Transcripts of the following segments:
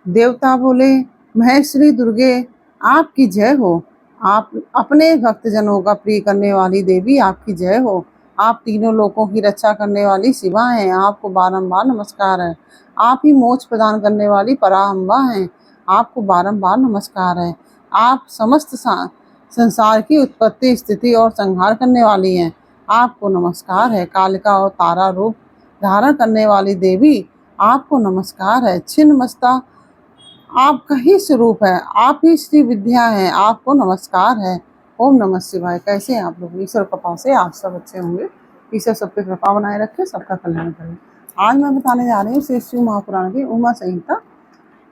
देवता बोले, महेश्वरी दुर्गे आपकी जय हो। आप अपने भक्तजनों का प्रिय करने वाली देवी आपकी जय हो। आप तीनों लोकों की रक्षा करने वाली शिवा हैं, आपको बारंबार नमस्कार है। आप ही मोक्ष प्रदान करने वाली पराम्बा हैं, आपको बारंबार नमस्कार है। आप समस्त संसार की उत्पत्ति, स्थिति और संहार करने वाली हैं, आपको नमस्कार है। कालिका और तारा रूप धारण करने वाली देवी आपको नमस्कार है। छिन्नमस्ता आपका ही स्वरूप है, आप ही श्री विद्या हैं, आपको नमस्कार है। ओम नमः शिवाय। कैसे हैं आप लोग? ईश्वर कृपा से आप सब अच्छे होंगे। ईश्वर सब पे कृपा बनाए रखे, सबका कल्याण करे। आज मैं बताने जा रही हूँ श्री शिव महापुराण की उमा संहिता,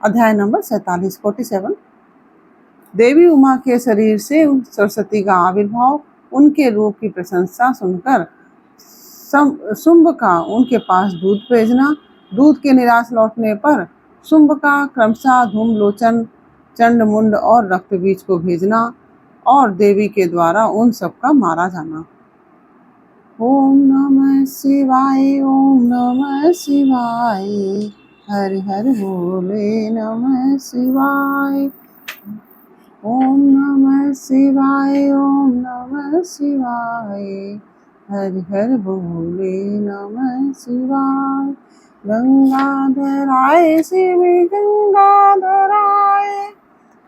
अध्याय नंबर 47। देवी उमा के शरीर से सरस्वती का आविर्भाव, उनके रूप की प्रशंसा सुनकर शुंभ का उनके पास दूध भेजना, दूध के निराश लौटने पर शुंभ का क्रमशः धूमलोचन, चंडमुंड और रक्तबीज को भेजना और देवी के द्वारा उन सबका मारा जाना। ओम नमः शिवाय, ओम नमः शिवाय, हर हर भोले नमः शिवाय। ओम नमः शिवाय, ओम नमः शिवाय, हर हर भोले नमः शिवाय। गंगाधराय शिव गंगाधराय,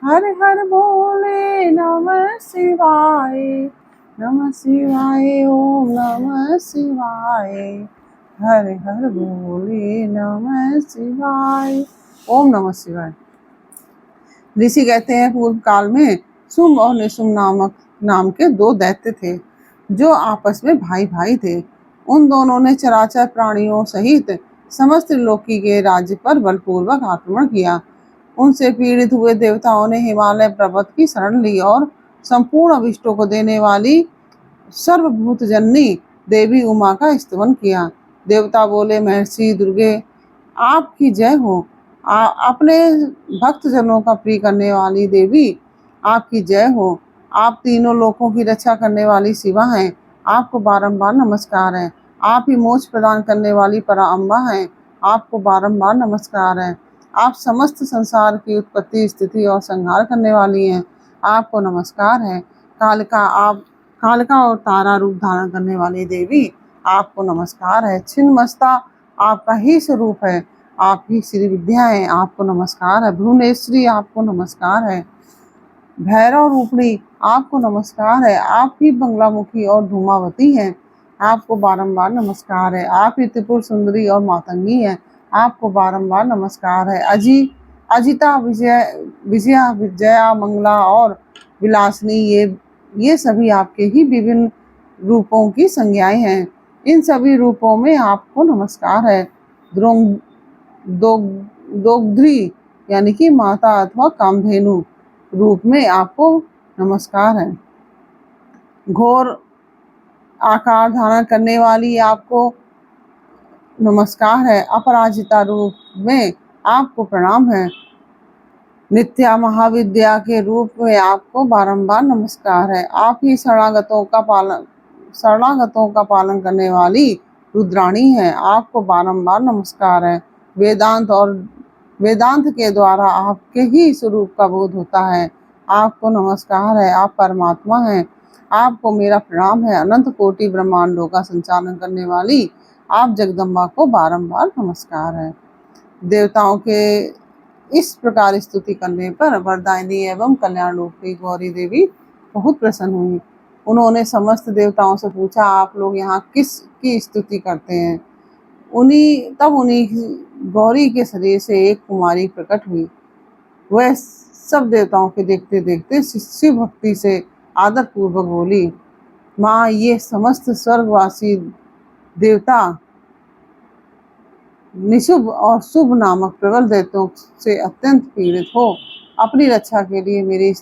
हर हर भोले नमः शिवाय। नमः शिवाय, ओम नमः शिवाय, हर हर भोले नमः शिवाय। ओम नमः शिवाय। ऋषि कहते हैं, पूर्व काल में शुंभ और निशुंभ नाम के दो दैत्य थे, जो आपस में भाई भाई थे। उन दोनों ने चराचर प्राणियों सहित समस्त त्रिलोकी के राज्य पर बलपूर्वक आक्रमण किया। उनसे पीड़ित हुए देवताओं ने हिमालय पर्वत की शरण ली और संपूर्ण अभिष्टों को देने वाली सर्वभूत जननी देवी उमा का स्तवन किया। देवता बोले, महर्षि दुर्गे आपकी जय हो। अपने भक्त जनों का प्रिय करने वाली देवी आपकी जय हो। आप तीनों लोकों की रक्षा करने वाली शिवा हैं, आपको बारंबार नमस्कार है। आप ही मोक्ष प्रदान करने वाली पराम्बा हैं, आपको बारंबार नमस्कार है। आप समस्त संसार की उत्पत्ति, स्थिति और संहार करने वाली हैं, आपको नमस्कार है। कालिका और तारा रूप धारण करने वाली देवी आपको नमस्कार है। छिन्नमस्ता आपका ही स्वरूप है, आप ही श्री विद्या हैं, आपको नमस्कार है। भुवनेश्वरी आपको नमस्कार है। भैरव रूपणी आपको नमस्कार है। आप ही बंगलामुखी और धूमावती हैं, आपको बारंबार नमस्कार है। आप ही त्रिपुर सुंदरी और मातंगी हैं, आपको बारंबार नमस्कार है। अजिता, विजया, विजया, मंगला और विलासनी, ये सभी आपके ही विभिन्न रूपों की संज्ञाएं हैं। इन सभी रूपों में आपको नमस्कार है। दोग्ध्री यानी कि माता अथवा कामधेनु रूप में आपको नमस्कार है। घोर आकार धारण करने वाली आपको नमस्कार है। अपराजिता रूप में आपको प्रणाम है। नित्या महाविद्या के रूप में आपको बारंबार नमस्कार है। आप ही शरणागतों का पालन करने वाली रुद्राणी है, आपको बारंबार नमस्कार है। वेदांत के द्वारा आपके ही स्वरूप का बोध होता है, आपको नमस्कार है। आप परमात्मा हैं, आपको मेरा प्रणाम है। अनंत कोटि ब्रह्मांडों का संचालन करने वाली आप जगदम्बा को बारंबार नमस्कार है। देवताओं के इस प्रकार स्तुति करने पर वरदायिनी एवं कल्याण रूपी गौरी देवी बहुत प्रसन्न हुई। उन्होंने समस्त देवताओं से पूछा, आप लोग यहाँ किसकी स्तुति करते हैं? उन्हीं गौरी के शरीर से एक कुमारी प्रकट हुई। वह सब देवताओं के देखते देखते शिव भक्ति से आदर पूर्वक बोली, माँ, ये समस्त स्वर्गवासी देवता निशुभ और शुभ नामक प्रबल दैत्यों से अत्यंत पीड़ित हो अपनी रक्षा के लिए मेरी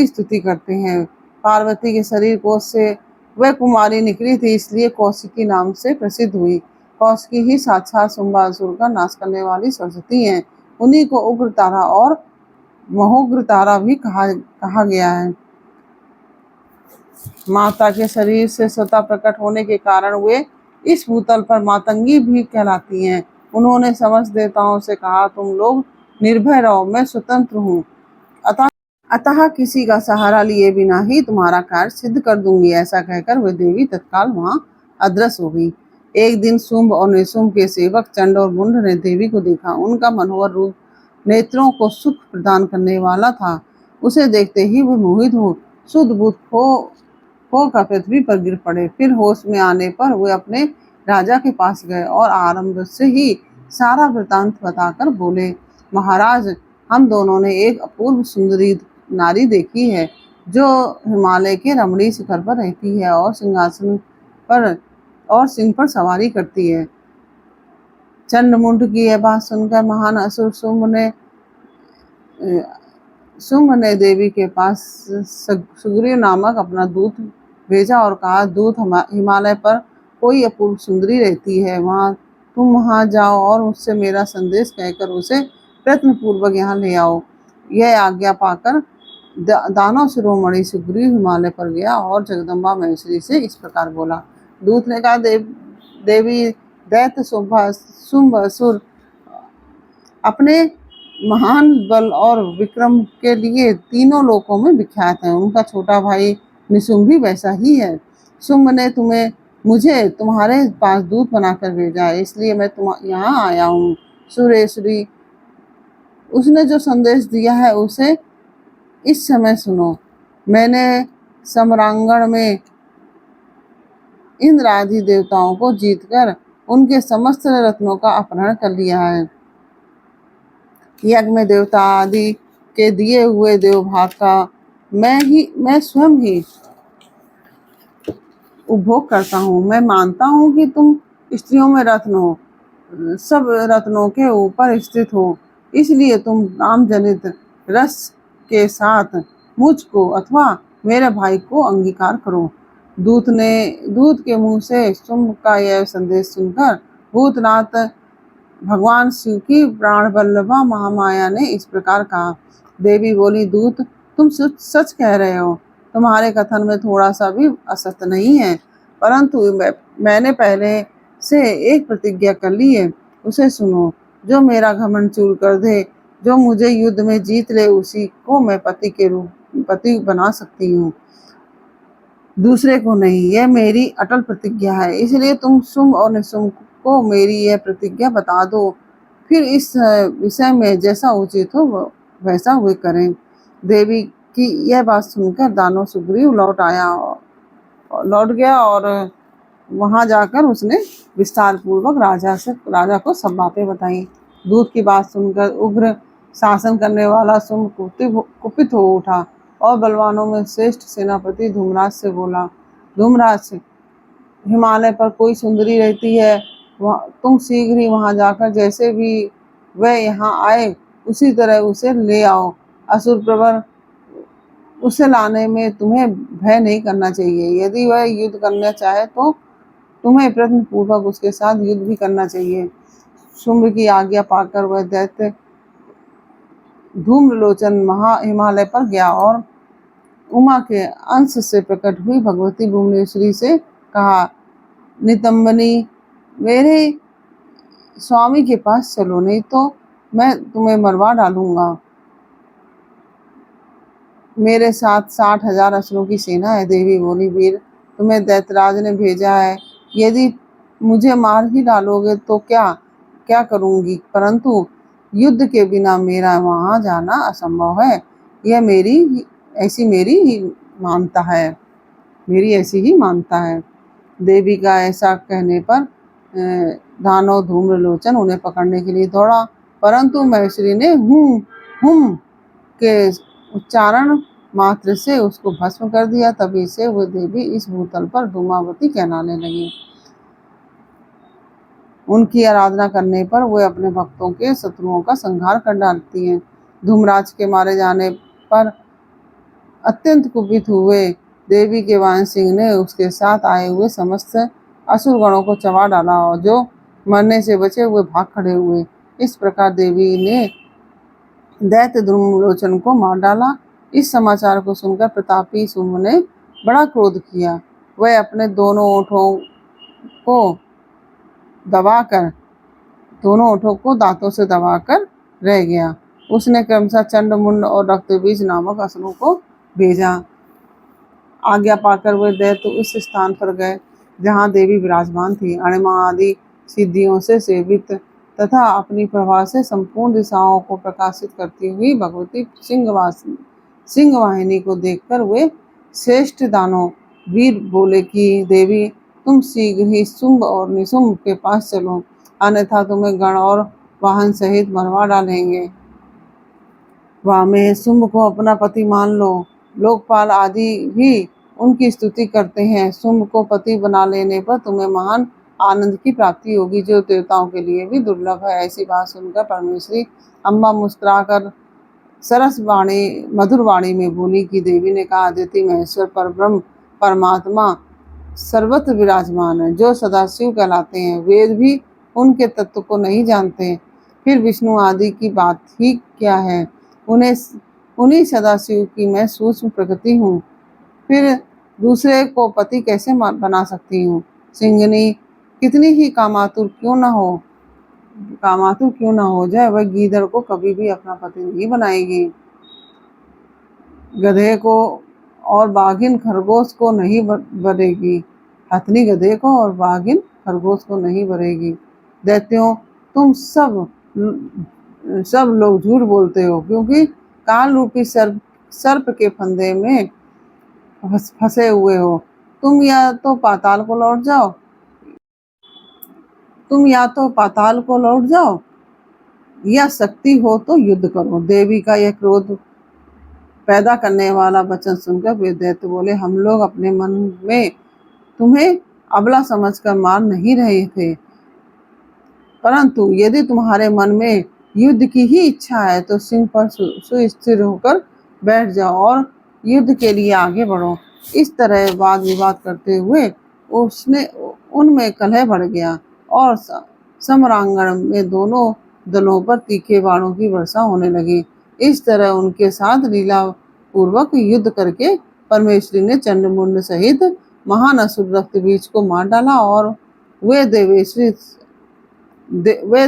स्तुति करते हैं। पार्वती के शरीर कोश से वह कुमारी निकली थी, इसलिए कौशिकी नाम से प्रसिद्ध हुई। कौशिकी ही साक्षात शुंभासुर का नाश करने वाली सरस्वती हैं। उन्हीं को उग्र तारा और महोग्र तारा भी कहा गया है। माता के शरीर से स्वतः प्रकट होने के कारण वे इस भूतल पर मातंगी भी कहलाती हैं। उन्होंने समस्त देवताओं से कहा, तुम लोग निर्भय रहो, मैं स्वतंत्र हूँ, अतः किसी का सहारा लिए बिना ही तुम्हारा कार्य सिद्ध कर दूंगी। ऐसा कहकर वह देवी तत्काल वहां अदृश्य हो गई। एक दिन शुंभ और निशुंभ के सेवक चंड और मुंड ने देवी को देखा। उनका मनोहर रूप नेत्रों को सुख प्रदान करने वाला था। उसे देखते ही वे मोहित हो शुद्ध बुद्ध खो कर पृथ्वी पर गिर पड़े। फिर होश में आने पर वे अपने राजा के पास गए और आरंभ से ही सारा वृतांत बताकर बोले, महाराज, हम दोनों ने एक अपूर्व सुंदरी नारी देखी है, जो हिमालय के रमणीय शिखर पर रहती है और सिंहासन पर और सिंह पर सवारी करती है। चंडमुंड की यह बात सुनकर महान असुर शुंभ ने देवी के पास सुग्रीव नामक अपना दूत भेजा और कहा, दूत, हिमालय पर कोई अपूर्व सुंदरी रहती है, तुम वहां जाओ और उससे मेरा संदेश कहकर उसे प्रयत्न पूर्वक यहाँ ले आओ। यह आज्ञा पाकर दानव शिरोमणि सुग्रीव हिमालय पर गया और जगदम्बा महेश्वरी से इस प्रकार बोला। दूत ने कहा, देवी, दैत्य शुंभ असुर अपने महान बल और विक्रम के लिए तीनों लोकों में विख्यात है। उनका छोटा भाई निशुंभ भी वैसा ही है। शुंभ ने मुझे तुम्हारे पास दूत बनाकर भेजा है, इसलिए मैं यहाँ आया हूँ। सुरेश्वरी, उसने जो संदेश दिया है उसे इस समय सुनो। मैंने सम्रांगण में इंद्र आदि देवताओं को जीतकर उनके समस्त रत्नों का अपहरण कर लिया है। यज्ञ में देवता आदि के दिए हुए देवभाग का मैं स्वयं ही उपभोग करता हूँ। मैं मानता हूँ कि तुम स्त्रियों में रत्न हो, सब रत्नों के ऊपर स्थित हो, इसलिए तुम काम जनित रस के साथ मुझको अथवा मेरे भाई को अंगीकार करो। दूत के मुंह से शुंभ का यह संदेश सुनकर भूतनाथ भगवान शिव की प्राण वल्लभा महामाया ने इस प्रकार कहा। देवी बोली, दूत, तुम सच कह रहे हो, तुम्हारे कथन में थोड़ा सा भी असत्य नहीं है, परंतु मैंने पहले से एक प्रतिज्ञा कर ली है, उसे सुनो। जो मेरा घमंड चूर कर दे, जो मुझे युद्ध में जीत ले, उसी को मैं पति बना सकती हूँ, दूसरे को नहीं। यह मेरी अटल प्रतिज्ञा है, इसलिए तुम शुंभ और निशुंभ को मेरी यह प्रतिज्ञा बता दो, फिर इस विषय में जैसा उचित हो वैसा वे करें। देवी की यह बात सुनकर दानव सुग्रीव लौट गया और वहां जाकर उसने विस्तार पूर्वक राजा को सब बातें बताई। दूत की बात सुनकर उग्र शासन करने वाला शुंभ कुपित हो उठा और बलवानों में श्रेष्ठ सेनापति धूम्राज से बोला, धूम्राज, हिमालय पर कोई सुंदरी रहती है, तुम शीघ्र ही वहां जाकर जैसे भी वह यहाँ आए उसी तरह उसे ले आओ। असुर प्रवर उसे लाने में तुम्हें भय नहीं करना चाहिए। यदि वह युद्ध करना चाहे तो तुम्हें प्रयत्न पूर्वक उसके साथ युद्ध भी करना चाहिए। शुंभ की आज्ञा पाकर वह दैत्य धूम्रलोचन हिमालय पर गया और उमा के अंश से प्रकट हुई भगवती भुवनेश्वरी से कहा, नितंबनी, मेरे स्वामी के पास चलो, नहीं तो मैं तुम्हें मरवा डालूंगा। मेरे साथ 60,000 असुरों की सेना है। देवी बोली, वीर, तुम्हें दैत्यराज ने भेजा है, यदि मुझे मार ही डालोगे तो क्या करूंगी, परंतु युद्ध के बिना मेरा वहां जाना असंभव है। यह मेरी ऐसी ही मानता है। देवी का ऐसा कहने पर दानव धूम्रलोचन उन्हें पकड़ने के लिए दौड़ा, परंतु महेश्वरी ने हुम के उच्चारण मात्र से उसको भस्म कर दिया। तभी से वह देवी इस भूतल पर धूमावती कहलाने लगी। उनकी आराधना करने पर वे अपने भक्तों के शत्रुओं का संहार कर डालती हैं। धूम्राज के मारे जाने पर अत्यंत कुपित हुए देवी के वाहन सिंह ने उसके साथ आए हुए समस्त असुर गणों को चबा डाला और जो मरने से बचे हुए भाग खड़े हुए। इस प्रकार देवी ने दैत्य धूम्रलोचन को मार डाला। इस समाचार को सुनकर प्रतापी शुंभ ने बड़ा क्रोध किया। वह अपने दोनों ओठों को दबाकर दोनों ओठों को दांतों से दबाकर रह गया। उसने क्रमशः चंड, मुंड और रक्तबीज नामक असुरों को भेजा। आज्ञा पाकर वे दैत्य उस स्थान पर गए जहाँ देवी विराजमान थी। अणिमा आदि सिद्धियों से सेवित तथा अपनी प्रभा से संपूर्ण दिशाओं को प्रकाशित करती हुई भगवती सिंहवाहिनी को देखकर वे श्रेष्ठ दानव वीर बोले कि देवी, तुम शीघ्र ही शुंभ और निशुंभ के पास चलो, अन्यथा तुम्हें गण और वाहन सहित मरवा डालेंगे। वहाँ में शुंभ को अपना पति मान लो। लोकपाल आदि भी उनकी स्तुति करते हैं। शुंभ को पति बना लेने पर तुम्हें महान आनंद की प्राप्ति होगी, जो देवताओं के लिए भी दुर्लभ है। ऐसी बात सुनकर परमेश्वरी अम्बा मुस्कुराकर सरस वाणी, मधुर वाणी में बोली कि देवी ने कहा, अदिति महेश्वर परब्रह्म परमात्मा सर्वत्र विराजमान है, जो सदाशिव कहलाते हैं। वेद भी उनके तत्व को नहीं जानते, फिर विष्णु आदि की बात ही क्या है। उन्हीं सदाशिव की मैं सूक्ष्म प्रकृति हूँ, फिर दूसरे को पति कैसे बना सकती हूँ। सिंहनी कितनी ही कामातुर क्यों न हो जाए, वह गीदड़ को कभी भी अपना पति नहीं बनाएगी। गधे को और बाघिन खरगोश को नहीं बरेगी। हथनी गधे को और बाघिन खरगोश को नहीं बरेगी। दैत्यों, तुम सब लोग झूठ बोलते हो, क्योंकि काल रूपी सर्प के फंदे में फंसे हुए हो। तुम या तो पाताल को लौट जाओ या शक्ति हो तो युद्ध करो। देवी का यह क्रोध पैदा करने वाला वचन सुनकर वे दैत्य बोले, हम लोग अपने मन में तुम्हें अबला समझकर मार नहीं रहे थे, परंतु यदि तुम्हारे मन में युद्ध की ही इच्छा है तो सिंह पर सुस्थिर होकर बैठ जाओ और युद्ध के लिए आगे बढ़ो। इस तरह वाद विवाद करते हुए उनमें कलह बढ़ गया और समरांगण में दोनों दलों पर तीखे बाणों की वर्षा होने लगी। इस तरह उनके साथ लीला पूर्वक युद्ध करके परमेश्वरी ने चंडमुंड सहित महान असुर रक्तबीज को मार डाला और वे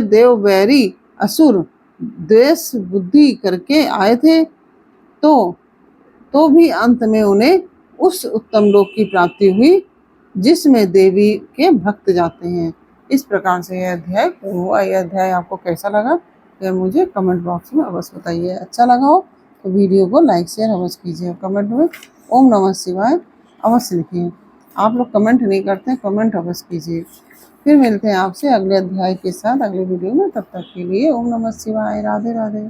देववैरी असुर द्वेष बुद्धि करके आए थे, तो भी अंत में उन्हें उस उत्तम लोक की प्राप्ति हुई जिसमें देवी के भक्त जाते हैं। इस प्रकार से यह अध्याय पूर्ण हुआ। यह अध्याय आपको कैसा लगा यह मुझे कमेंट बॉक्स में अवश्य बताइए। अच्छा लगा हो तो वीडियो को लाइक शेयर अवश्य कीजिए। कमेंट में ओम नमः शिवाय अवश्य लिखिए। आप लोग कमेंट नहीं करते, कमेंट अवश्य कीजिए। फिर मिलते हैं आपसे अगले अध्याय के साथ अगले वीडियो में। तब तक के लिए ओम नमः शिवाय। राधे राधे।